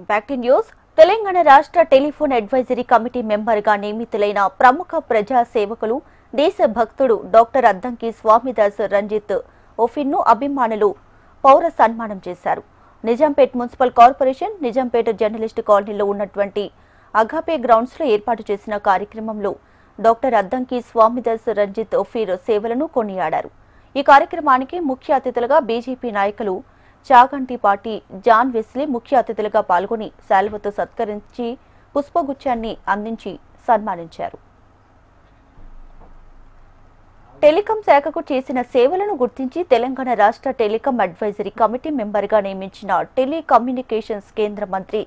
Back to news. Telangana రాష్ట్ర telephone advisory committee మెంబర్గా నియమితులైన ప్రముఖ ప్రజా సేవకులు దేశ భక్తుడు డాక్టర్ అద్దంకి స్వామిదాస్ రంజిత్ ఒఫిన్ను అభిమానులు పౌర సన్మానం చేశారు. Nizampet municipal corporation Nizampet journalist కాలనీలో ఉన్నటువంటి అగాపే గ్రౌండ్స్ లో ఏర్పాటు చేసిన కార్యక్రమంలో డాక్టర్ అద్దంకి స్వామిదాస్ రంజిత్ ఒఫీర్ సేవలను కొనియాడారు. ఈ కార్యక్రమానికి ముఖ్య అతిథులుగా బీజేపీ నాయకులు చాగంటి పార్టీ జాన్ వెస్లీ ముఖ్య అతిథులుగా పాల్గొని శాలువతో సత్కరించి పుష్పగుచ్చాన్ని అందించి సన్మానించారు. టెలికాం శాఖకు చేసిన సేవలను గుర్తించి తెలంగాణ రాష్ట్ర టెలికాం అడ్వైజరీ కమిటీ మెంబర్గా నియమించిన టెలికమ్యూనికేషన్స్ కేంద్ర మంత్రి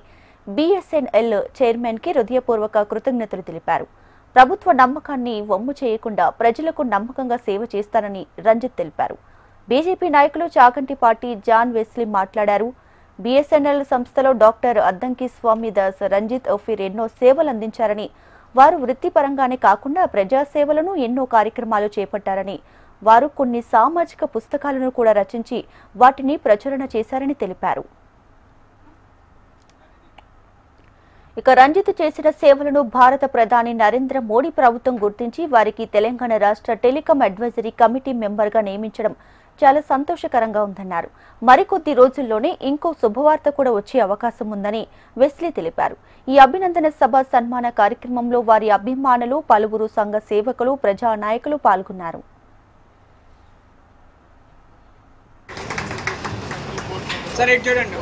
బీఎస్ఎన్ఎల్ చైర్మన్ కి హృదయపూర్వక కృతజ్ఞతలు తెలిపారు. ప్రభుత్వ నమ్మకాన్ని వమ్ము చేయకుండా ప్రజలకు నమ్మకంగా సేవ చేస్తానని రంజిత్ తెలిపారు. బీజేపీ నాయకులు చాగంటి పార్టీ జాన్ వెస్లీ మాట్లాడారు. బీఎస్ఎన్ఎల్ సంస్థలో డాక్టర్ అద్దంకి స్వామిదాస్ రంజిత్ ఒఫీర్ ఎన్నో సేవలు అందించారని, వారు వృత్తిపరంగానే కాకుండా ప్రజాసేవలను ఎన్నో కార్యక్రమాలు చేపట్టారని, వారు కొన్ని సామాజిక పుస్తకాలను కూడా రచించి వాటిని ప్రచురణ చేశారని తెలిపారు. ఇక రంజిత్ చేసిన సేవలను భారత ప్రధాని నరేంద్ర మోడీ ప్రభుత్వం గుర్తించి వారికి తెలంగాణ రాష్ట్ర టెలికాం అడ్వైజరీ కమిటీ మెంబర్గా నియమించడం చాలా సంతోషకరంగా ఉందన్నారు. మరికొద్ది రోజుల్లోనే ఇంకో శుభవార్త కూడా వచ్చే అవకాశం ఉందని వెస్లీ తెలిపారు. ఈ అభినందన సభ సన్మాన కార్యక్రమంలో వారి అభిమానులు, పలువురు సంఘ సేవకులు, ప్రజా నాయకులు పాల్గొన్నారు. సరే చూడండి.